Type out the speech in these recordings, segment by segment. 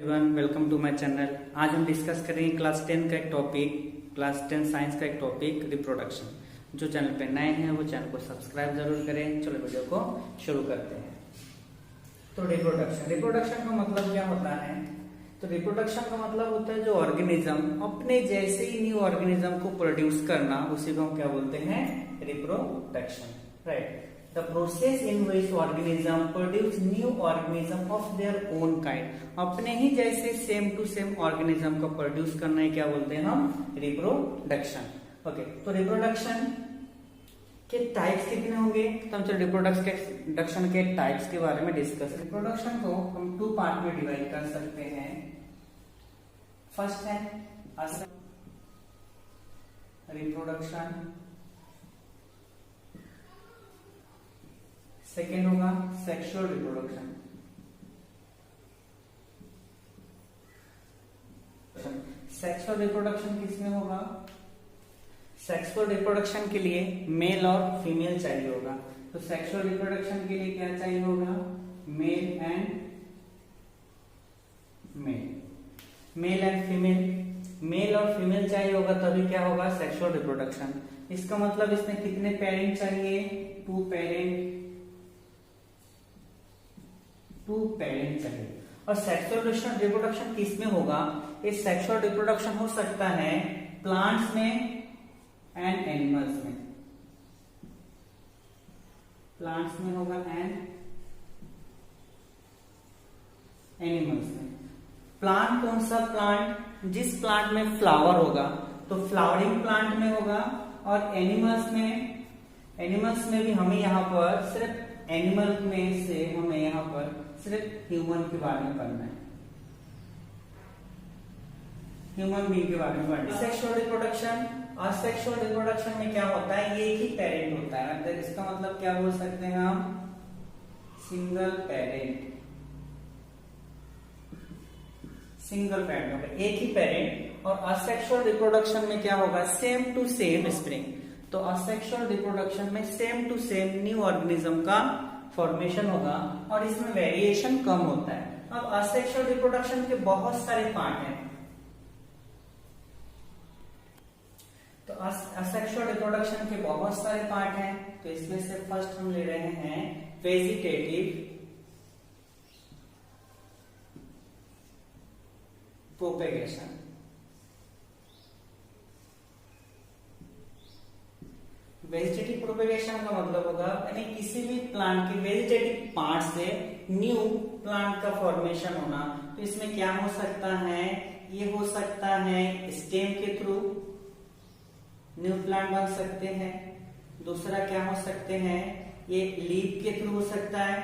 Everyone, welcome to my channel. आज हम discuss करेंगे क्लास 10 का एक टॉपिक, क्लास 10 साइंस का एक टॉपिक रिप्रोडक्शन। जो चैनल पे नए हैं वो चैनल को सब्सक्राइब जरूर करें। चलो वीडियो को शुरू करते हैं। तो रिप्रोडक्शन का मतलब क्या होता है? तो रिप्रोडक्शन का मतलब होता है जो ऑर्गेनिज्म अपने जैसे ही न्यू ऑर्गेनिज्म को प्रोड्यूस करना, उसी को हम क्या बोलते हैं? Reproduction, right. The process in which organism produce new organism of their own kind, अपने ही जैसे सेम टू सेम ऑर्गेनिज्म को प्रोड्यूस करना है, क्या बोलते हैं हम? रिप्रोडक्शन। ओके, तो रिप्रोडक्शन के टाइप्स कितने होंगे? तो हम चलो रिप्रोडक्शन के टाइप्स के बारे में डिस्कस। रिप्रोडक्शन को हम टू पार्ट में डिवाइड कर सकते हैं। फर्स्ट है रिप्रोडक्शन, सेकेंड होगा सेक्सुअल रिप्रोडक्शन। सेक्सुअल रिप्रोडक्शन किसमें होगा? सेक्सुअल रिप्रोडक्शन के लिए मेल और फीमेल चाहिए होगा। तो सेक्सुअल रिप्रोडक्शन के लिए क्या चाहिए होगा? Mail and female. मेल और फीमेल चाहिए होगा तभी क्या होगा? Sexual reproduction. इसका मतलब इसमें कितने पेरेंट चाहिए? टू पेरेंट चाहिए। और सेक्सुअल रिप्रोडक्शन किस में होगा? इस सेक्सुअल रिप्रोडक्शन हो सकता है प्लांट्स में एंड एनिमल्स में। प्लांट्स में होगा एंड एनिमल्स में। प्लांट कौन सा प्लांट? जिस प्लांट में फ्लावर होगा तो फ्लावरिंग प्लांट में होगा। और एनिमल्स में भी हमें यहाँ पर सिर्फ एनिमल में से हमें यहाँ पर सिर्फ ह्यूमन के बारे में पढ़ना है, ह्यूमन बीइंग के बारे में पढ़ना है। सेक्सुअल रिप्रोडक्शन, असेक्सुअल रिप्रोडक्शन में क्या होता है? ये ही पेरेंट होता है। इसका मतलब क्या बोल सकते हैं हम? सिंगल पेरेंट होगा, एक ही पेरेंट। और असेक्सुअल रिप्रोडक्शन में क्या होगा? Same to same spring. तो असेक्सुअल रिप्रोडक्शन में same to same new organism का फॉर्मेशन होगा और इसमें वेरिएशन कम होता है। अब असेक्सुअल रिप्रोडक्शन के बहुत सारे पार्ट हैं। तो असेक्सुअल रिप्रोडक्शन के बहुत सारे पार्ट हैं। तो इसमें से फर्स्ट हम ले रहे हैं वेजिटेटिव प्रोपेगेशन। वेजिटेटिव प्रोपेगेशन का मतलब होगा यानी किसी भी प्लांट के वेजिटेटिव पार्ट से न्यू प्लांट का फॉर्मेशन होना। तो इसमें क्या हो सकता है? ये हो सकता है स्टेम के थ्रू न्यू प्लांट बन सकते हैं। दूसरा क्या हो सकते हैं? ये लीफ के थ्रू हो सकता है।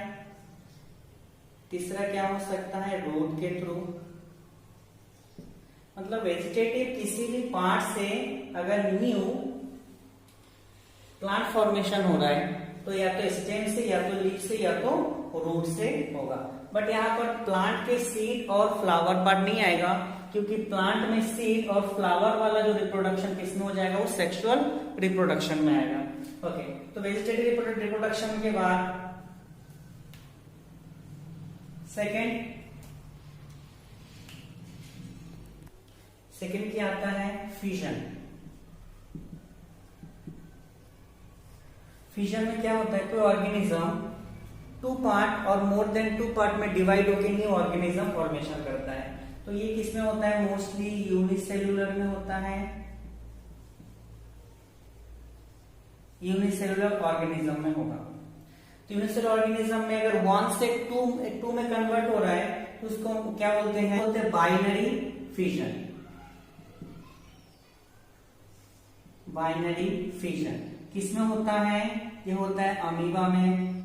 तीसरा क्या हो सकता है? रूट के थ्रू। मतलब वेजिटेटिव किसी भी पार्ट से अगर न्यू प्लांट फॉर्मेशन हो रहा है तो या तो स्टेम से, या तो लीफ से, या तो रूट से होगा। बट यहाँ पर प्लांट के सीड और फ्लावर पार्ट नहीं आएगा, क्योंकि प्लांट में सीड और फ्लावर वाला जो रिप्रोडक्शन किसमें हो जाएगा? वो सेक्सुअल रिप्रोडक्शन में आएगा। ओके, तो वेजिटेटिव रिप्रोडक्शन के बाद सेकेंड क्या आता है? फ्यूजन। फ्यूजन में क्या होता है? कोई ऑर्गेनिज्म टू पार्ट और मोर देन टू पार्ट में डिवाइड होकर न्यू ऑर्गेनिज्म फॉर्मेशन करता है। तो ये किसमें होता है? मोस्टली यूनिसेल्युलर में होता है। यूनिसेल्युलर ऑर्गेनिज्म में होगा। तो यूनिसेल्युलर ऑर्गेनिज्म में अगर 1 से 2 में कन्वर्ट हो रहा है तो उसको क्या बोलते हैं? बोलते हैं बाइनरी फ्यूजन। बाइनरी फ्यूजन किसमें होता है? ये होता है अमीबा में।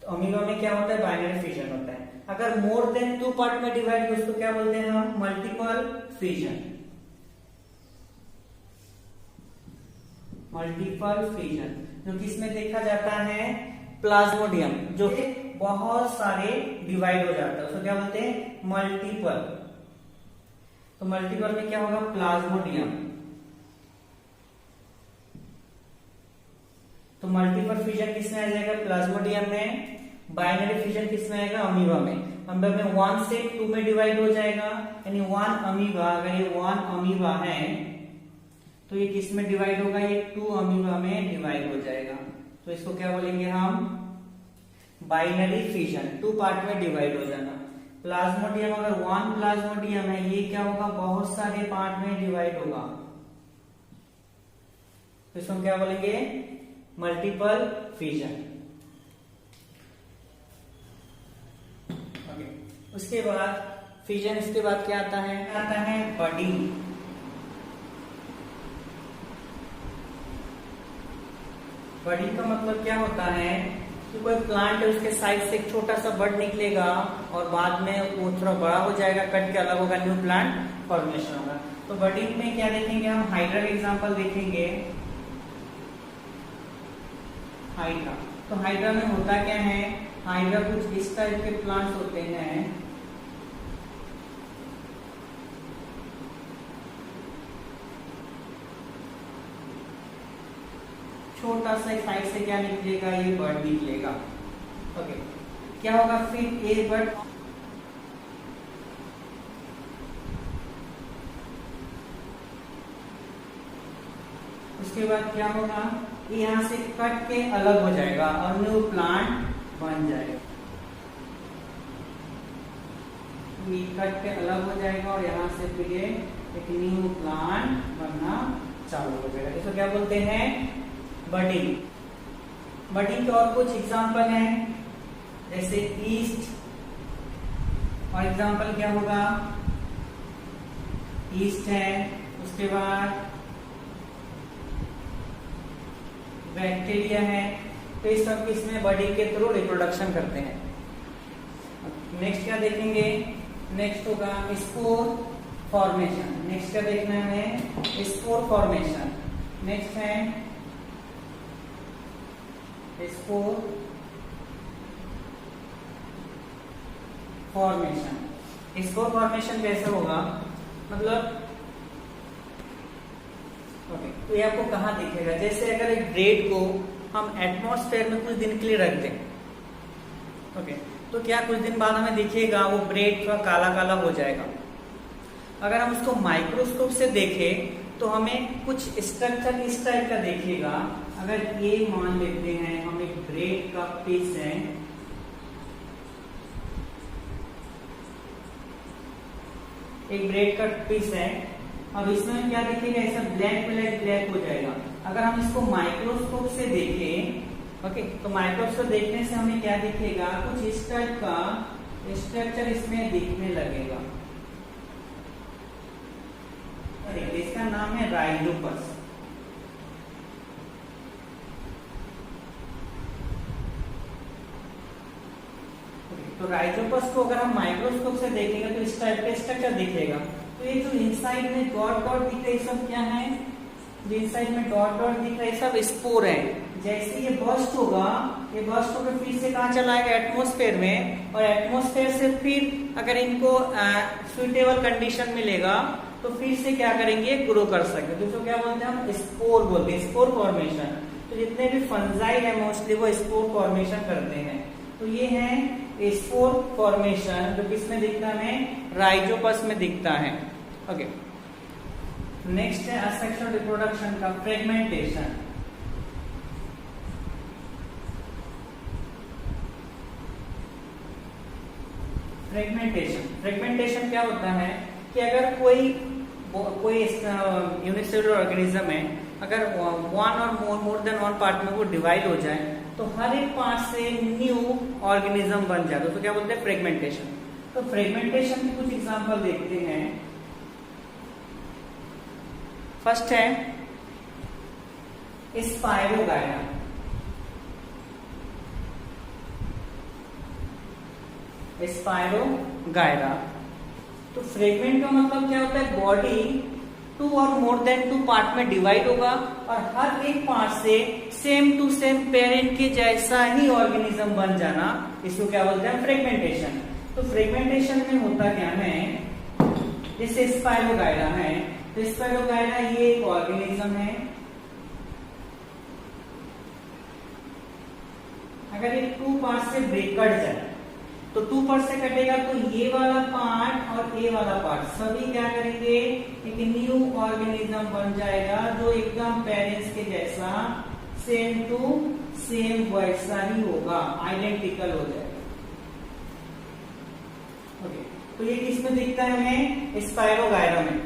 तो अमीबा में क्या होता है? बाइनरी फ्यूजन होता है। अगर मोर देन 2 पार्ट में डिवाइड हो उसको क्या बोलते हैं हम? Multiple fusion. जो किसमें देखा जाता है? प्लाज्मोडियम, जो बहुत सारे डिवाइड हो जाता है उसको क्या बोलते हैं? मल्टीपल। तो मल्टीपल में क्या होगा? प्लाज्मोडियम। तो मल्टीपल फ्यूजन किसमें आ जाएगा? प्लाज्मोडियम में। बाइनरी फिजन किस में आएगा? अमीबा में। अमीबा में 1 से 2 में डिवाइड हो जाएगा, यानी 1 अमीबा, अगर ये 1 अमीबा है तो ये किस में डिवाइड होगा? ये 2 अमीबा में डिवाइड हो जाएगा। तो इसको क्या बोलेंगे हम? बाइनरी फिजन, 2 पार्ट में डिवाइड हो जाना। प्लाज्मोडियम अगर 1 प्लाज्मोडियम है, ये क्या होगा? बहुत सारे पार्ट में डिवाइड होगा, तो इसको क्या बोलेंगे? Multiple fission. ओके, उसके बाद फिजन, इसके बाद क्या आता है? आता है बडिंग। बडिंग का मतलब क्या होता है कि कोई प्लांट है, उसके साइड से एक छोटा सा बड निकलेगा और बाद में वो थोड़ा बड़ा हो जाएगा, कट के अलग होगा, न्यू प्लांट फॉर्मेशन होगा। तो बडिंग में क्या देखेंगे हम? हाइड्रा का एग्जांपल देखेंगे। हाइड्रा, तो हाइड्रा में होता क्या है? हाइड्रा कुछ इस टाइप के प्लांट्स होते हैं, छोटा सा साइड से क्या निकलेगा? ये बर्ड निकलेगा। ओके, क्या होगा फिर? ये बर्ड उसके बाद क्या होगा? यहाँ से कट के अलग हो जाएगा और न्यू प्लांट बन जाएगा। ये कट के अलग हो जाएगा और यहाँ से फिर ये एक न्यू प्लांट बनना चालू हो जाएगा। इसको क्या बोलते हैं? बडिंग। बडिंग के और कुछ एग्जांपल हैं, जैसे ईस्ट, और एग्जांपल क्या होगा? ईस्ट है, उसके बाद बैक्टीरिया है, तो इस सब इसमें बडिंग के थ्रू रिप्रोडक्शन करते हैं। नेक्स्ट क्या देखेंगे? नेक्स्ट होगा स्पोर फॉर्मेशन। नेक्स्ट क्या देखना है? Spore formation. नेक्स्ट है स्पोर फॉर्मेशन। स्पोर फॉर्मेशन कैसे होगा? मतलब तो ये आपको कहाँ दिखेगा? जैसे अगर एक ब्रेड को हम एटमॉस्फेयर में कुछ दिन के लिए रख दें, ओके, तो क्या कुछ दिन बाद हमें दिखेगा वो ब्रेड थोड़ा काला काला हो जाएगा। अगर हम उसको माइक्रोस्कोप से देखें तो हमें कुछ स्ट्रक्चर इस टाइप का दिखेगा। अगर ये मान लेते हैं हम एक ब्रेड का पीस है, एक ब्रेड का पीस है, और इसमें क्या दिखेगा? ऐसा ब्लैक ब्लैक ब्लैक हो जाएगा। अगर हम इसको माइक्रोस्कोप से देखें, ओके, तो माइक्रोस्कोप देखने से हमें क्या दिखेगा? कुछ इस टाइप का स्ट्रक्चर इसमें दिखने लगेगा। इसका नाम है राइजोपस। तो राइजोपस को अगर हम माइक्रोस्कोप से देखेंगे तो इस टाइप का स्ट्रक्चर दिखेगा। तो ये जो इनसाइड में डॉट डॉट दिख रहे सब क्या है? जो इनसाइड में डॉट डॉट दिख रहे सब स्पोर है। जैसे ये बर्स्ट होगा, ये बर्स्ट होकर फिर से कहाँ चला आएगा? एटमॉस्फेयर में, और एटमॉस्फेयर से फिर अगर इनको सुइटेबल कंडीशन मिलेगा तो फिर से क्या करेंगे? ग्रो कर सकते। तो इसको क्या बोलते हैं हम? स्पोर बोलते हैं, स्पोर फॉर्मेशन। तो जितने भी फंजाई है मोस्टली वो स्पोर फॉर्मेशन करते हैं। तो ये है स्पोर फॉर्मेशन, जो किसमें दिखता है? राइजोपस में दिखता है। ओके, नेक्स्ट है असेक्सुअल रिप्रोडक्शन का फ्रेगमेंटेशन। फ्रेगमेंटेशन क्या होता है कि अगर कोई यूनिसेलुलर ऑर्गेनिज्म है, अगर वन और मोर देन वन पार्ट में वो डिवाइड हो जाए तो हर एक पार्ट से न्यू ऑर्गेनिज्म बन जाता है। तो क्या बोलते हैं? फ्रेगमेंटेशन। तो फ्रेगमेंटेशन के कुछ एग्जांपल देखते हैं। फर्स्ट है स्पाइरोगायरा। स्पाइरोगायरा, तो फ्रेगमेंट का मतलब क्या होता है? बॉडी 2 और मोर देन 2 पार्ट में डिवाइड होगा और हर एक पार्ट से सेम टू सेम पेरेंट के जैसा ही ऑर्गेनिज्म बन जाना, इसको क्या बोलते हैं? फ्रेगमेंटेशन। तो फ्रेगमेंटेशन में होता क्या है? जैसे स्पाइरोगायरा है, तो स्पाइरोगायरा ये एक ऑर्गेनिज्म है। अगर ये 2 पार्ट से ब्रेक कट जाए तो 2 पार्ट से कटेगा तो ये वाला पार्ट और ये वाला पार्ट सभी क्या करेंगे, एक न्यू ऑर्गेनिज्म बन जाएगा जो एकदम पेरेंट्स के जैसा सेम टू सेम वैसा ही होगा, आइडेंटिकल हो जाएगा। ओके, तो ये किसमें दिखता है हमें, स्पायरोगायरा में।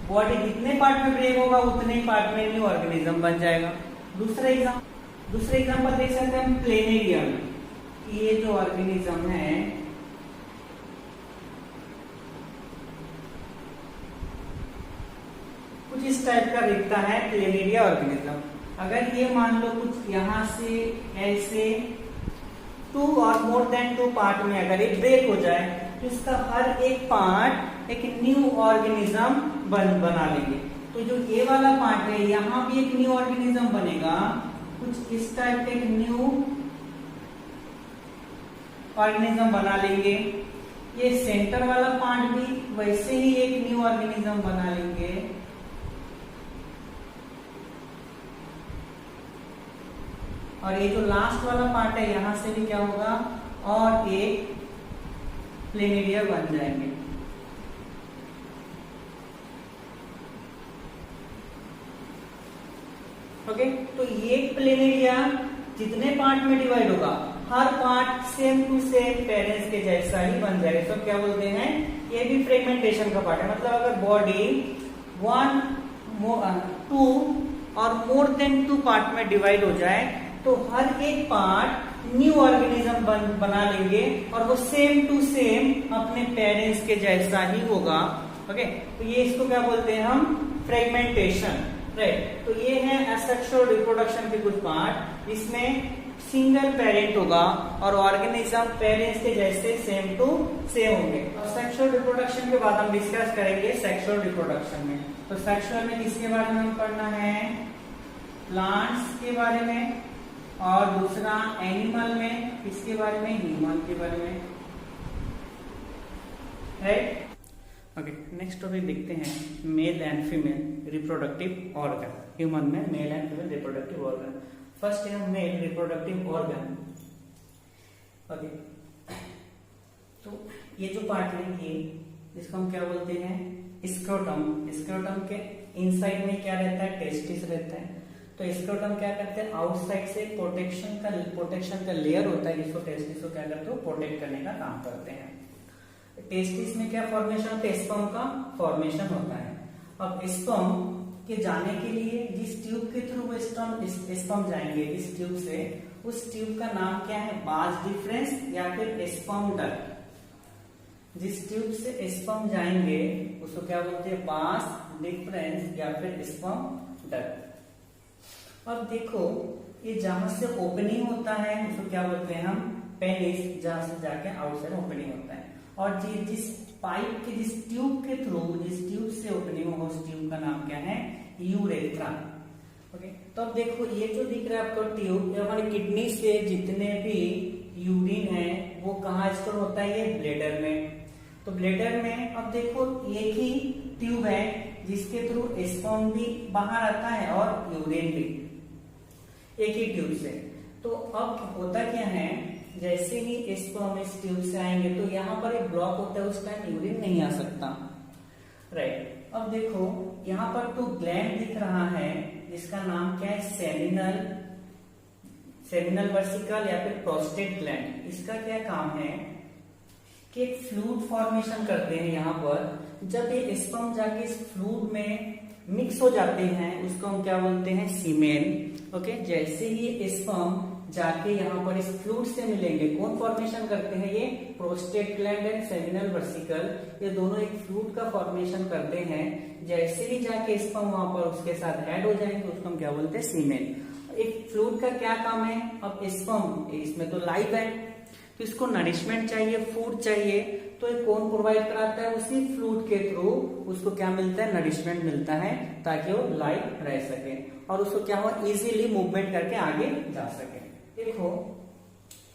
बॉडी जितने पार्ट में ब्रेक होगा उतने ही पार्ट में न्यू ऑर्गेनिज्म बन जाएगा। दूसरा एग्जांपल देख सकते हैं हम प्लेनेरिया में। ये जो ऑर्गेनिज्म है कुछ इस टाइप का दिखता है प्लेनेरिया ऑर्गेनिज्म। अगर ये मान लो कुछ यहां से ऐसे 2 और मोर देन 2 पार्ट में अगर ये ब्रेक हो जाए तो इसका हर एक पार्ट एक न्यू ऑर्गेनिज्म बना लेंगे। तो जो ये वाला पार्ट है यहाँ भी एक न्यू ऑर्गेनिज्म बनेगा, कुछ इस टाइप का एक न्यू ऑर्गेनिज्म बना लेंगे। ये सेंटर वाला पार्ट भी वैसे ही एक न्यू ऑर्गेनिज्म बना लेंगे। और ये जो लास्ट वाला पार्ट है यहां से भी क्या होगा, और एक प्लेनेरिया बन जाएंगे। ओके, तो ये प्लेनेरिया जितने पार्ट में डिवाइड होगा हर part same to same parents के जैसा ही बन जाएगा। तो क्या बोलते हैं, ये भी फ्रेगमेंटेशन का पार्ट है। मतलब अगर बॉडी 1, 2 और मोर देन 2 पार्ट में डिवाइड हो जाए तो हर एक पार्ट न्यू ऑर्गेनिज्म बना लेंगे और वो सेम टू सेम अपने पेरेंट्स के जैसा ही होगा। ओके, तो ये इसको क्या बोलते हैं हम, फ्रेगमेंटेशन। राइट, तो ये है एसेक्सुअल रिप्रोडक्शन के कुछ पार्ट जिसमें सिंगल पेरेंट होगा और ऑर्गेनिज्म पेरेंट्स के जैसे सेम टू सेम होंगे। और सेक्सुअल रिप्रोडक्शन के बाद हम डिस्कस करेंगे सेक्सुअल रिप्रोडक्शन में। तो सेक्सुअल में किसके बारे में हम पढ़ना है, प्लांट्स के बारे में, और दूसरा एनिमल में किसके बारे में, ह्यूमन के बारे में। राइट, ओके, नेक्स्ट टॉपिक देखते हैं male and female reproductive organ. Human में male and female reproductive organ. First है मेल रिप्रोडक्टिव ऑर्गन। ओके, तो ये जो पार्ट है ये, इसको हम क्या बोलते हैं, स्क्रोटम। स्क्रोटम के इनसाइड में क्या रहता है, टेस्टिस रहता है। तो स्क्रोटम क्या करते हैं, आउटसाइड से प्रोटेक्शन का लेयर होता है जिसको टेस्टिस को क्या करते हो, प्रोटेक्ट करने का काम करते हैं। टेस्टिस में क्या फॉर्मेशन होता है, स्पर्म का फॉर्मेशन होता है। अब स्पर्म के जाने के लिए जिस ट्यूब के थ्रू वो स्पर्म जाएंगे, इस ट्यूब से, उस ट्यूब का नाम क्या है, बाज डिफरेंस या फिर स्पर्म डक्ट। जिस ट्यूब से स्पर्म जाएंगे उसको क्या बोलते हैं, बाज डिफरेंस या फिर स्पर्म डक्ट। अब देखो ये जहां से ओपनिंग होता है उसको क्या बोलते हैं हम, पेनिस, जहां से जाके आउटसाइड ओपनिंग होता है। और जिस पाइप के जिस ट्यूब के थ्रू जिस ट्यूब से ओपनिंग हो उस ट्यूब का नाम क्या है, यूरेथ्रा। ओके, तो अब देखो ये जो दिख रहा है आपको ट्यूब, हमारी किडनी से जितने भी यूरिन है वो कहाँ स्टोर होता है, ये ब्लेडर में। तो ब्लेडर में अब देखो एक ही ट्यूब है जिसके थ्रू स्पर्म भी बाहर आता है और यूरिन भी, एक ही ट्यूब से। तो अब होता क्या है, जैसे ही स्पर्म इस ट्यूब से आएंगे तो यहाँ पर एक ब्लॉक होता है, उस टाइम यूरिन नहीं आ सकता। राइट, अब देखो यहाँ पर तो ग्लैंड दिख रहा है जिसका नाम क्या है, सेमिनल वर्सिकल या फिर प्रोस्टेट ग्लैंड। इसका क्या काम है कि एक फ्लूइड फॉर्मेशन करते हैं यहाँ पर। जब ये स्पर्म जाके इस फ्लूइड में मिक्स हो जाते हैं उसको हम क्या बोलते हैं, सीमेन। ओके, जैसे ही स्पर्म जाके यहाँ पर इस फ्लूइड से मिलेंगे, कौन फॉर्मेशन करते हैं, ये प्रोस्टेट ग्लैंड एंड सेमिनल वर्सिकल, ये दोनों एक फ्लूइड का फॉर्मेशन करते हैं। जैसे ही जाके स्पर्म वहां पर उसके साथ ऐड हो जाएंगे उसको हम क्या बोलते हैं, सीमेन। एक फ्लूइड का क्या काम है, अब स्पर्म इसमें तो लाइव है तो इसको नरिशमेंट चाहिए, फूड चाहिए, तो ये कौन प्रोवाइड कराता है, उसी फ्लूइड के थ्रू उसको क्या मिलता है, नरिशमेंट मिलता है ताकि वो लाइव रह सके और उसको क्या हो, इजीली मूवमेंट करके आगे जा सके। देखो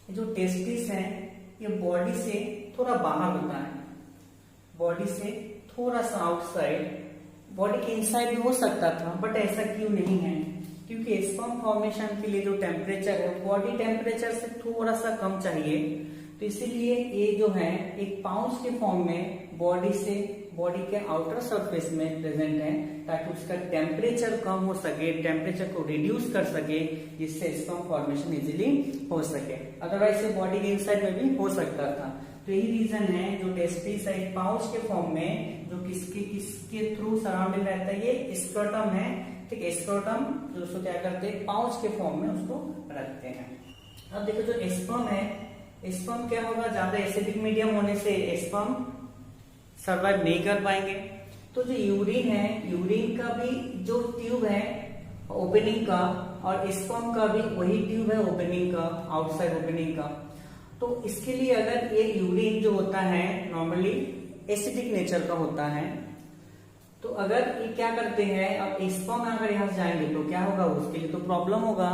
जो टेस्टिस है ये बॉडी से थोड़ा बाहर होता है, बॉडी से थोड़ा सा आउटसाइड, बॉडी के इनसाइड भी हो सकता था बट ऐसा क्यों नहीं है, क्योंकि स्पर्म फॉर्मेशन के लिए जो टेम्परेचर है बॉडी टेम्परेचर से थोड़ा सा कम चाहिए, तो इसीलिए ये जो है एक पाउच के फॉर्म में बॉडी के आउटर सरफेस में प्रेजेंट है, ताकि उसका टेम्परेचर कम हो सके, टेम्परेचर को रिड्यूस कर सके, जिससे स्पर्म फॉर्मेशन इजीली हो सके। अदरवाइज से बॉडी के इनसाइड में भी हो सकता था। तो यही रीजन है जो टेस्टिस है पाउच के फॉर्म में, जो किसके थ्रू सराउंडिंग रहता है, ये स्क्रोटम है। ठीक है, स्क्रोटम जो उसको क्या करते हैं पाउच के फॉर्म में उसको रखते हैं। अब देखो जो स्पर्म है, स्पर्म क्या होगा, ज्यादा एसिडिक मीडियम होने से स्पर्म सर्वाइव नहीं कर पाएंगे। तो जो यूरिन है, यूरिन का भी जो ट्यूब है ओपनिंग का, और स्पर्म का भी वही ट्यूब है ओपनिंग का, आउटसाइड ओपनिंग का। तो इसके लिए अगर ये यूरिन जो होता है नॉर्मली एसिडिक नेचर का होता है, तो अगर ये क्या करते हैं, अब स्पर्म अगर यहाँ से जाएंगे तो क्या होगा, उसके लिए तो प्रॉब्लम होगा।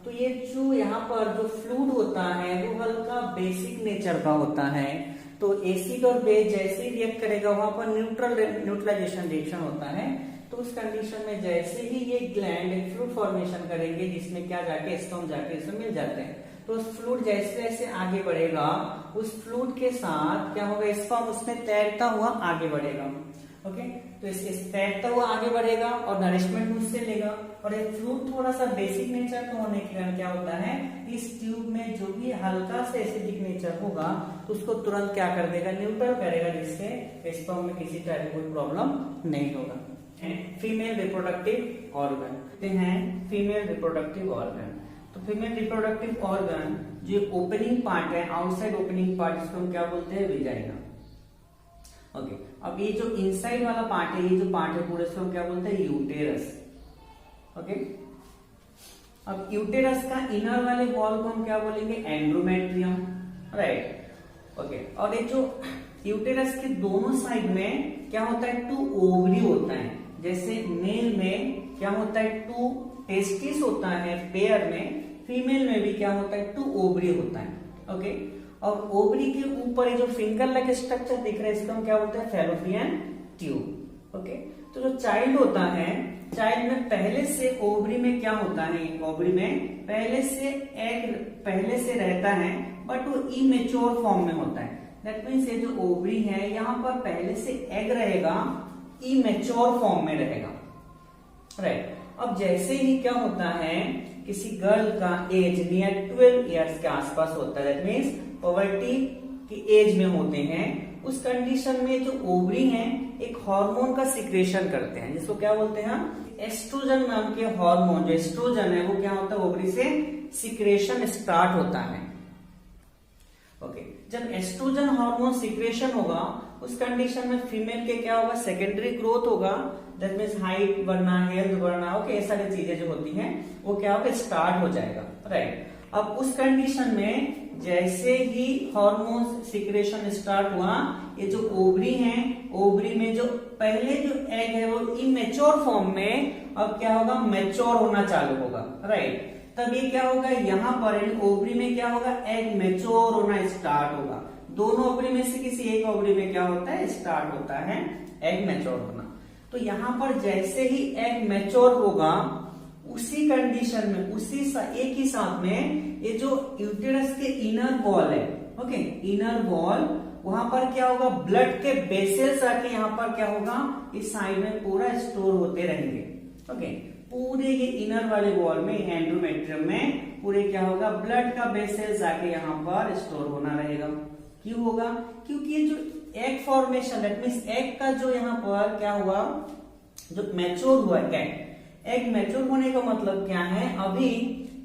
तो ये जो यहाँ पर जो फ्लूइड होता है वो हल्का बेसिक नेचर का होता है, तो एसिड और बेस जैसे ही रिएक्ट करेगा वहां पर न्यूट्रलाइजेशन रिएक्शन होता है। तो उस कंडीशन में जैसे ही ये ग्लैंड एक फ्लूइड फॉर्मेशन करेंगे, जिसमें क्या जाके स्पर्म जाके इसमें मिल जाते हैं। तो उस फ्लूइड जैसे जैसे आगे बढ़ेगा, उस फ्लूइड के साथ क्या होगा, स्पर्म उसमें तैरता हुआ आगे बढ़ेगा। ओके, तो इस तैरता हुआ आगे बढ़ेगा और नरिशमेंट उससे लेगा। और ये फ्लूइड थोड़ा सा बेसिक नेचर का होने के कारण क्या होता है, इस ट्यूब में जो भी हल्का से एसिडिक नेचर होगा तो उसको तुरंत क्या कर देगा, न्यूट्रल करेगा, जिससे स्पर्म में किसी टाइप की कोई प्रॉब्लम नहीं होगा। फीमेल रिप्रोडक्टिव ऑर्गन हैं, फीमेल रिप्रोडक्टिव ऑर्गन। तो फीमेल रिप्रोडक्टिव ऑर्गन जो ओपनिंग पार्ट है, आउटसाइड ओपनिंग पार्ट, जिसको हम क्या बोलते हैं, विजाइना। ओके, अब ये जो इनसाइड वाला पार्ट है, ये जो पार्ट है पूरे, इसको हम क्या बोलते हैं, यूटेरस। ओके, अब यूटेरस का इनर वाले वॉल को हम क्या बोलेंगे, एंड्रोमेट्रियम। राइट। ओके, और ये जो यूटेरस के दोनों साइड में क्या होता है, 2 ओवरी होता है। जैसे मेल में क्या होता है, 2 टेस्टिस होता है पेयर में, फीमेल में भी क्या होता है, 2 ओवरी होता है। ओके, और ओवरी के ऊपर ये जो फिंगर लाइक स्ट्रक्चर दिख रहा है, इसको हम क्या बोलते हैं, फैलोपियन ट्यूब। ओके, तो जो चाइल्ड होता है, चाइल्ड में पहले से ओवरी में क्या होता है, ओवरी में पहले से एग पहले से रहता है, बट वो इमेच्योर फॉर्म में होता है। दैट मीन्स ये जो ओवरी है यहाँ पर पहले से एग रहेगा, इमेच्योर फॉर्म में रहेगा। राइट। अब जैसे ही क्या होता है, किसी गर्ल का एज नियर 12 इयर्स के आसपास होता है, दैट मीन्स पॉवर्टी की एज में होते हैं, उस कंडीशन में जो ओवरी हैं एक हार्मोन का सिक्रेशन करते हैं, जिसको क्या बोलते हैं, एस्ट्रोजन नाम के हार्मोन। जो एस्ट्रोजन है वो क्या होता है, ओवरी से सिक्रेशन स्टार्ट होता है। ओके, जब एस्ट्रोजन हार्मोन सिक्रेशन होगा, उस कंडीशन में फीमेल के क्या होगा, सेकेंडरी ग्रोथ होगा, दैट मीन्स हाइट बढ़ना, हेल्थ बढ़ना। ओके, ये सारी चीजें जो होती हैं वो क्या होगा, स्टार्ट हो जाएगा। राइट। अब उस कंडीशन में जैसे ही हार्मोन सिक्रेशन स्टार्ट हुआ, ये जो ओवरी है, ओवरी में जो पहले जो एग है वो इमेच्योर फॉर्म में अब क्या होगा, मैच्योर होना चालू होगा। राइट। तब ये क्या होगा, यहाँ पर ओवरी में क्या होगा, एग मैच्योर होना स्टार्ट होगा। दोनों ओवरी में से किसी एक ओवरी में क्या होता है, स्टार्ट होता है एग मैच्योर होना। तो यहाँ पर जैसे ही एग मैच्योर होगा, उसी कंडीशन में एक ही साथ में ये जो यूटेरस के इनर वॉल है, ओके, इनर वॉल, वहां पर क्या होगा, ब्लड के बेसेल्स आके यहाँ पर क्या होगा, इस साइड में पूरा स्टोर होते रहेंगे। ओके, पूरे ये इनर वाले वॉल में, एंडोमेट्रियम में पूरे क्या होगा, ब्लड का बेसेल्स आके यहाँ पर स्टोर होना रहेगा। क्यों होगा, क्योंकि ये जो egg formation, that means egg का जो यहाँ पर क्या हुआ, जो मैच्योर हुआ एग मैच्योर होने का मतलब क्या है, अभी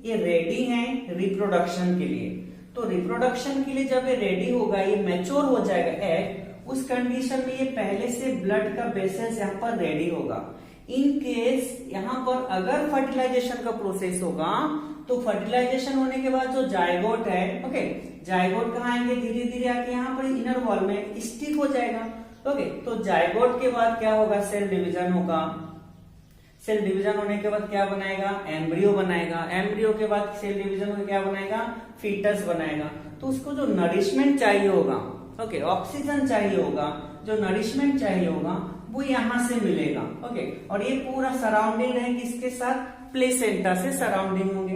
ये रेडी है रिप्रोडक्शन के लिए। तो रिप्रोडक्शन के लिए जब ये रेडी होगा, ये मैच्योर हो जाएगा एग, उस कंडीशन में ये पहले से ब्लड का बेसेल्स यहाँ पर रेडी होगा। इन केस यहाँ पर अगर फर्टिलाइजेशन का प्रोसेस होगा, तो फर्टिलाइजेशन होने के बाद जो जायगोट है, ओके, जायगोट कहाँ आएंगे, धीरे धीरे आके यहाँ पर इनर वॉल में स्टिक हो जाएगा। ओके, तो जायगोट के बाद क्या होगा, सेल डिवीजन होगा। सेल डिवीजन होने के बाद क्या बनाएगा, एम्ब्रियो बनाएगा। एम्ब्रियो के बाद सेल डिवीजन होकर क्या बनाएगा, फीटस बनाएगा। तो उसको जो नरिशमेंट चाहिए होगा, ओके, ऑक्सीजन चाहिए होगा, जो नरिशमेंट चाहिए होगा वो यहां से मिलेगा। ओके, और ये पूरा सराउंडिंग है किसके साथ, प्लेसेंटा से सराउंडिंग होंगे।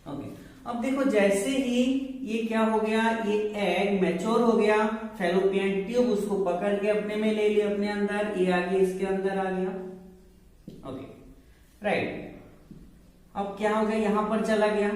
ओके, अब देखो जैसे ही ये क्या हो गया, ये एग मैच्योर हो गया, फैलोपियन ट्यूब उसको पकड़ के अपने में ले लिया, अपने अंदर, ये आगे इसके अंदर आ गया। Okay, right. अब क्या हो गया, यहां पर चला गया।